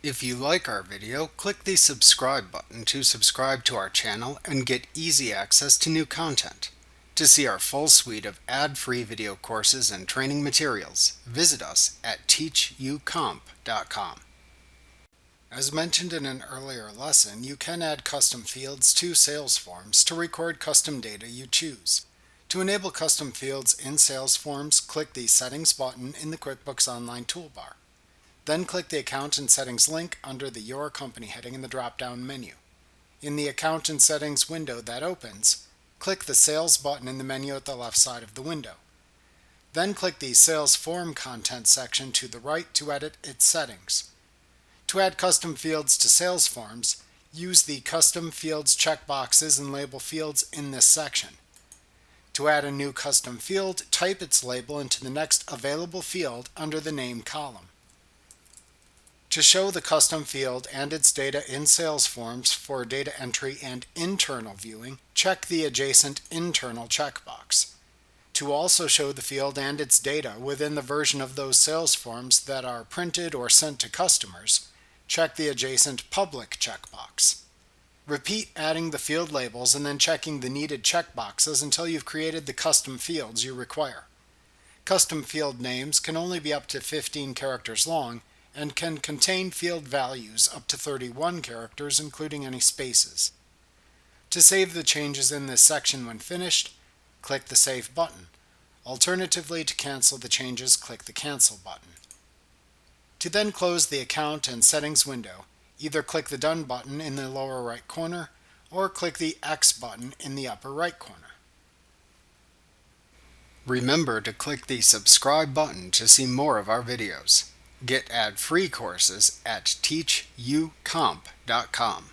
If you like our video, click the subscribe button to subscribe to our channel and get easy access to new content. To see our full suite of ad-free video courses and training materials, visit us at teachucomp.com. As mentioned in an earlier lesson, you can add custom fields to sales forms to record custom data you choose. To enable custom fields in sales forms, click the Settings button in the QuickBooks Online toolbar. Then click the Account and Settings link under the Your Company heading in the drop-down menu. In the Account and Settings window that opens, click the Sales button in the menu at the left side of the window. Then click the Sales Form Content section to the right to edit its settings. To add custom fields to sales forms, use the Custom Fields checkboxes and label fields in this section. To add a new custom field, type its label into the next available field under the Name column. To show the custom field and its data in sales forms for data entry and internal viewing, check the adjacent Internal checkbox. To also show the field and its data within the version of those sales forms that are printed or sent to customers, check the adjacent Public checkbox. Repeat adding the field labels and then checking the needed checkboxes until you've created the custom fields you require. Custom field names can only be up to 15 characters long and can contain field values up to 31 characters, including any spaces. To save the changes in this section when finished, click the Save button. Alternatively, to cancel the changes, click the Cancel button. To then close the Account and Settings window, either click the Done button in the lower right corner or click the X button in the upper right corner. Remember to click the subscribe button to see more of our videos. Get ad-free courses at teachucomp.com.